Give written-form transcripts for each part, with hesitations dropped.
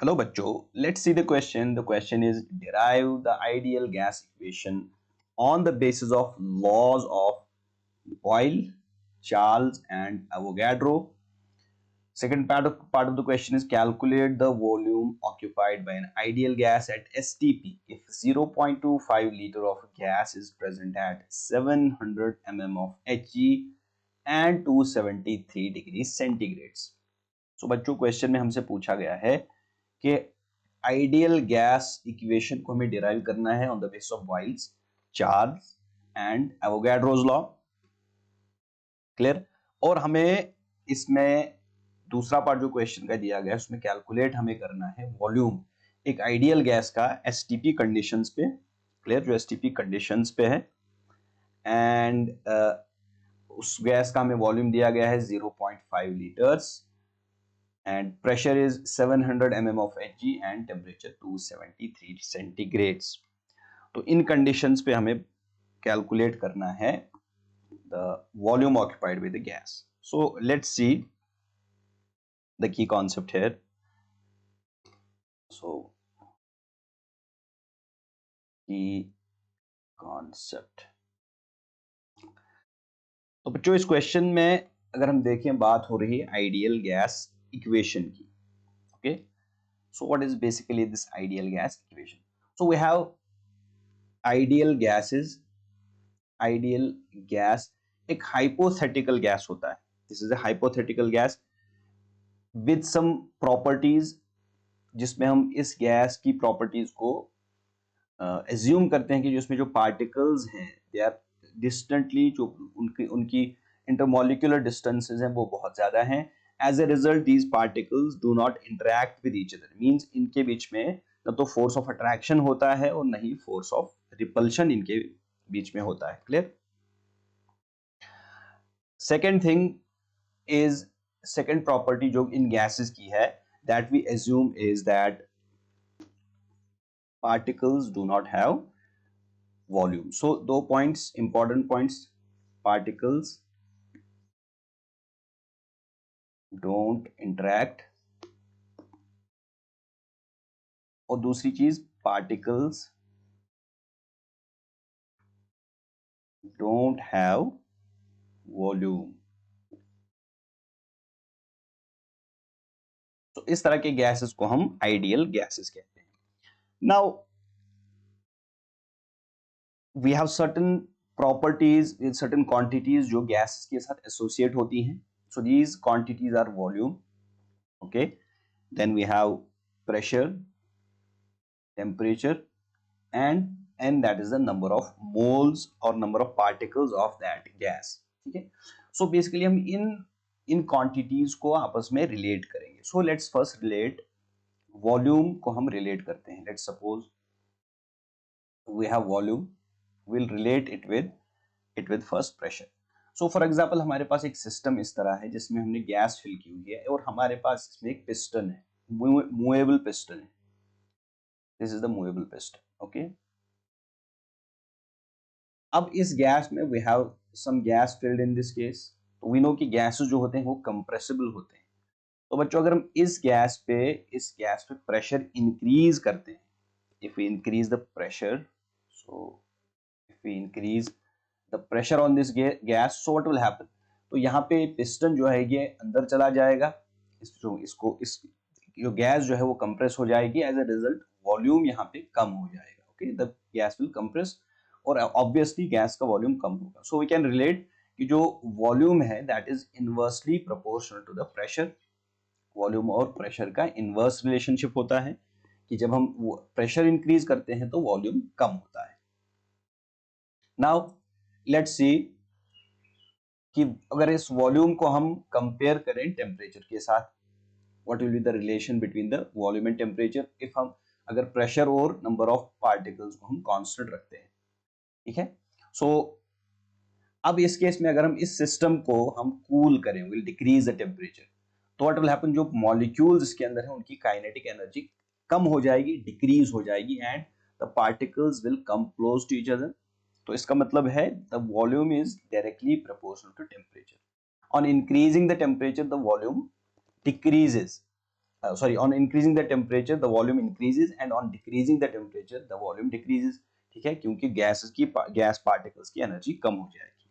Hello bachcho, let's see the question. The question is derive the ideal gas equation on the basis of laws of Boyle, Charles and Avogadro. Second part of the question is calculate the volume occupied by an ideal gas at STP if 0.25 liter of gas is present at 700 mm of Hg and 273 degrees centigrades. So बच्चों question में हमसे पूछा गया है कि ideal gas equation को हमें derive करना है on the basis of Boyle's, Charles and Avogadro's law. Clear. और हमें इसमें दूसरा पार्ट जो क्वेश्चन का दिया गया है उसमें कैलकुलेट हमें करना है वॉल्यूम एक आइडियल गैस का एसटीपी कंडीशंस पे। क्लियर, जो एसटीपी कंडीशंस पे है एंड उस गैस का हमें वॉल्यूम दिया गया है 0.5 litres and pressure is 700 mm of Hg and temperature 273 centigrades। तो इन कंडीशंस पे हमें कैलकुलेट करना है the volume occupied by the gas। So let's see the key concept here। So key concept, तो बच्चों इस क्वेश्चन में अगर हम देखें बात हो रही है आइडियल गैस इक्वेशन की। Okay, so what is basically this ideal gas equation? So we have ideal gases। Ideal gas एक हाइपोथेटिकल गैस होता है। This is a hypothetical gas with some properties, जिसमें हम इस गैस की प्रॉपर्टीज को assume करते हैं कि जिसमें जो पार्टिकल्स हैं दे आर डिस्टेंटली, जो उनकी उनकी इंटरमोलिकुलर डिस्टेंसेस हैं वो बहुत ज्यादा हैं। As a result these particles do not interact with each other, means इनके बीच में न तो फोर्स ऑफ अट्रैक्शन होता है और न ही फोर्स ऑफ रिपल्शन इनके बीच में होता है। Clear. Second thing is, second property जो इन गैसेस की है that we assume is that particles do not have volume। so दो points, important points, particles don't interact और दूसरी चीज particles don't have volume। तो इस तरह के गैसेस को हम आइडियल गैसेस कहते हैं। Now we have certain properties in certain quantities जो गैसेस के साथ एसोसिएट होती हैं। So these quantities are volume, okay, then we have pressure, temperature and that is the number of moles or number of particles of that gas। ठीक है। So basically हम इन quantities को आपस में रिलेट करेंगे। So let's first relate volume को हम relate करते हैं। Let's suppose we have volume, will relate it with first pressure. So for example हमारे पास एक सिस्टम इस तरह है जिसमें हमने गैस फिल की हुई है और हमारे पास इसमें एक पिस्टन है, मूवेबल पिस्टन है। This is the movable piston. Okay, अब इस गैस में we have some gas filled in this case. तो वी नो कि गैसेस जो होते हैं वो कंप्रेसिबल होते हैं। तो बच्चों अगर हम इस गैस पे प्रेशर इंक्रीज करते हैं, if we increase the pressure, so if we increase the pressure on this gas, so what will happen? तो यहाँ पे पिस्टन जो है ये अंदर चला जाएगा, इस जो गैस जो है वो कंप्रेस हो जाएगी। एज ए रिजल्ट वॉल्यूम यहाँ पे कम हो जाएगा। Okay, the gas will compress और ऑब्वियसली गैस का वॉल्यूम कम होगा। सो वी कैन रिलेट कि जो वॉल्यूम है that is inversely proportional to the pressure. Volume और प्रेशर का इनवर्स रिलेशनशिप होता है कि जब हम प्रेशर इंक्रीज करते हैं तो वॉल्यूम कम होता है। नाउ लेट्स सी कि अगर इस वॉल्यूम को हम कंपेयर करें टेम्परेचर के साथ, what will be the relation between the volume and temperature if हम अगर प्रेशर और नंबर ऑफ पार्टिकल्स को हम कांस्टेंट रखते हैं। ठीक है। सो अब इस केस में अगर हम इस सिस्टम को हम कूल करें, विल डिक्रीज द टेम्परेचर, तो व्हाट विल हैपन? जो मॉलिक्यूल्स इसके अंदर है उनकी काइनेटिक एनर्जी कम हो जाएगी, डिक्रीज हो जाएगी and the particles will come close to each other. तो इसका मतलब है the volume is directly proportional to temperature. On increasing the temperature the volume decreases on increasing the temperature the volume increases and on decreasing the temperature the volume decreases. ठीक है, क्योंकि gas particles की energy कम हो जाएगी.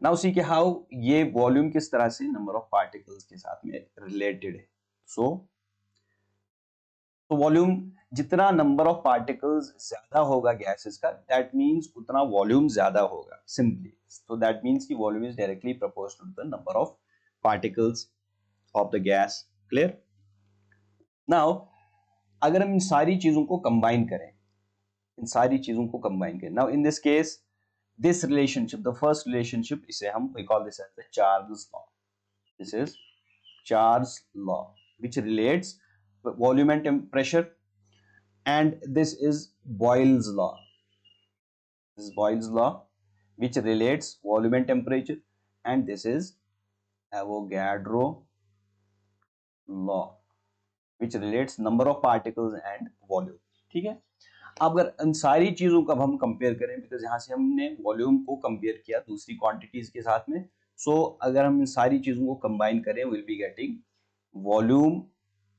Now see के how ये volume किस तरह से नंबर ऑफ पार्टिकल्स के साथ में रिलेटेड है. सो तो वॉल्यूम, जितना नंबर ऑफ पार्टिकल्स ज्यादा होगा गैसेस का, दैट मींस उतना वॉल्यूम ज्यादा होगा सिंपली. सो दैट मींस कि volume is directly proportional to the number of particles of the gas. Clear. Now अगर हम इन सारी चीजों को कंबाइन करें, now in this case this relationship, the first relationship, इसे हम we call this as the Charles law. This is Charles law, which relates volume and pressure, and this is Boyle's law. This is Boyle's law, which relates volume and temperature, and this is Avogadro law, which relates number of particles and volume. ठीक है. अब अगर इन सारी चीजों का हम compare करें, because यहाँ से हमने वॉल्यूम को कंपेयर किया दूसरी क्वांटिटीज के साथ में, सो अगर हम इन सारी चीजों को कंबाइन करें, will be getting volume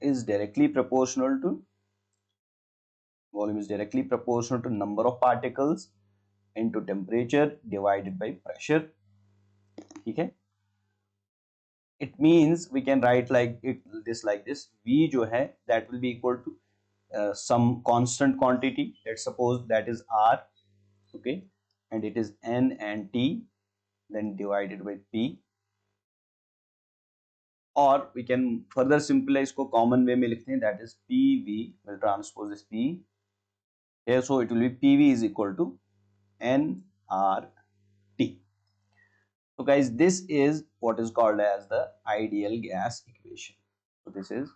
is directly proportional to number of particles into temperature divided by pressure. ठीक है. It means we can write like this V जो है that will be equal to some constant quantity, let's suppose that is R, okay, and it is N and T, then divided by P, or we can further simplify इसको common way में लिखते हैं, that is PV, will transpose this P here, so it will be PV is equal to nRT. So guys, this is what is called as the ideal gas equation. So this is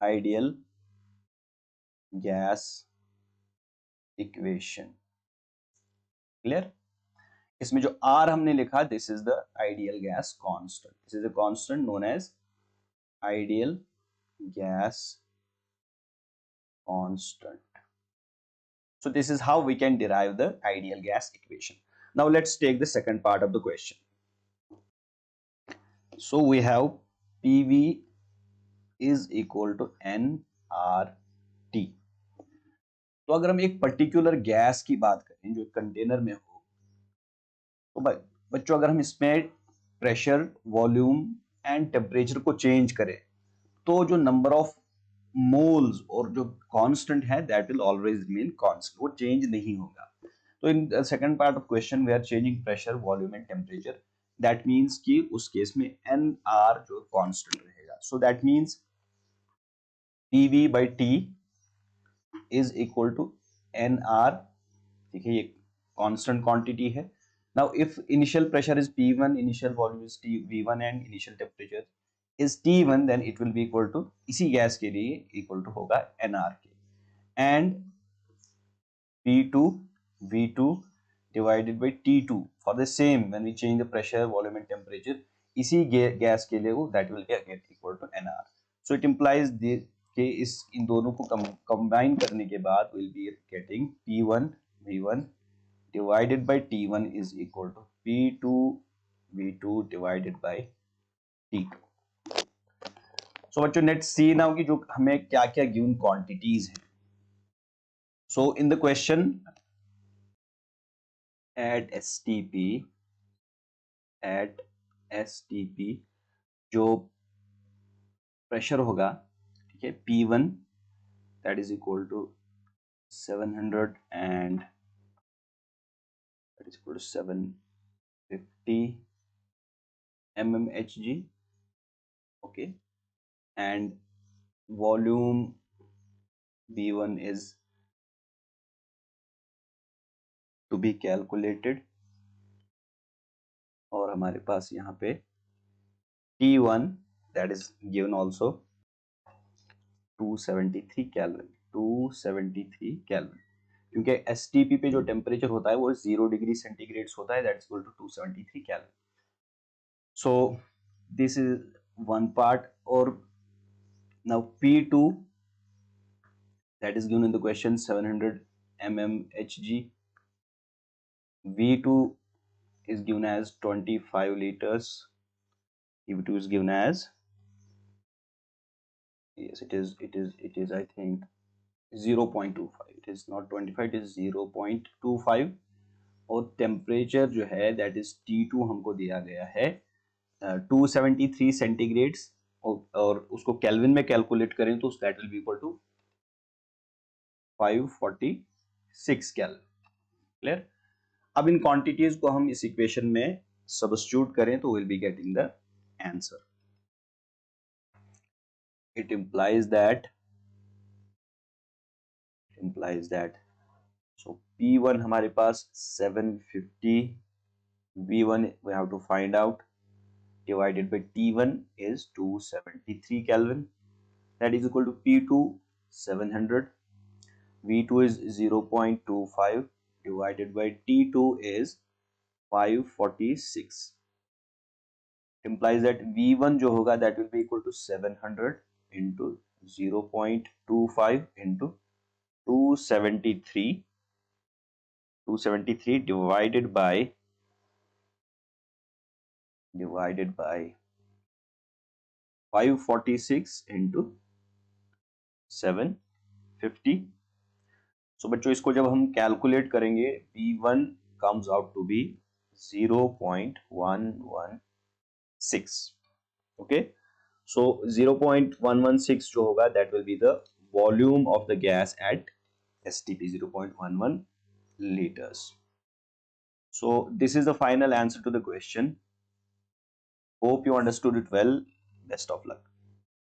ideal gas equation. Clear. इसमें जो R हमने लिखा, this is the ideal gas constant. This is a constant known as ideal gas constant. So this is how we can derive the ideal gas equation. Now let's take the second part of the question. So we have PV is equal to nRT. तो अगर हम एक particular gas की बात करें जो container में हो, तो बच्चों अगर हम इसमें प्रेशर, वॉल्यूम एंड टेम्परेचर को चेंज करें, तो जो नंबर ऑफ मोल्स और जो कांस्टेंट है that will always remain constant, वो चेंज नहीं होगा. तो in second part of question we are changing pressure, volume and temperature. That means कि उस केस में एन आर जो कांस्टेंट रहेगा. So that means PV by T is equal to N R. ठीक है, ये कांस्टेंट क्वांटिटी है. Now, if initial pressure is P1, initial volume is V1 and initial temperature is T1, then it will be equal to, इसी gas के लिए equal to होगा nR के, and P2 V2 divided by T2 for the same when we change the pressure, volume and temperature, इसी gas के लिए वो that will be again equal to nR. So it implies कि इन दोनों को combine करने के बाद will be getting P1 V1 divided by T1 is equal to P2 V2 divided by T2. So बच्चों let's see now कि जो हमें क्या क्या given quantities हैं. So in the question at STP जो प्रेशर होगा, ठीक है, P1 that is equal to 700 and that is equal to 750 mmHg, okay, and volume V1 is to be calculated, और हमारे पास यहाँ पे T1 that is given also 273 Kelvin, 273 Kelvin, क्योंकि STP पे जो टेम्परेचर होता है वो 0 डिग्री सेंटीग्रेड होता है, that is equal to 273 Kelvin. So this is one part. Or now P2 that is given in the question 700 mmHg, V2 is given as 25 liters, V2 is given as yes, it is I think 0.25, it is not 25, it is 0.25। और temperature जो है that is T2 हमको दिया गया है 273 centigrades, और उसको kelvin में कैलकुलेट करें तो that will be equal to 546 Kelvin. Clear? अब इन क्वांटिटीज को हम इस इक्वेशन में सब्स्टिट्यूट करें तो will be getting the answer. It implies that so P1 हमारे पास 750, V1 we have to find out, divided by T1 is 273 Kelvin, that is equal to P2 700, V2 is 0.25 divided by T2 is 546, implies that V1 जो होगा that will be equal to 700 into 0.25 into 273 divided by 546 into 750। सो बच्चों इसको जब हम calculate करेंगे V1 comes out to be 0.116। Okay, सो 0.116 जो होगा that will be the volume of the gas at STP, 0.11 liters। So this is the final answer to the question. Hope you understood it well. Best of luck.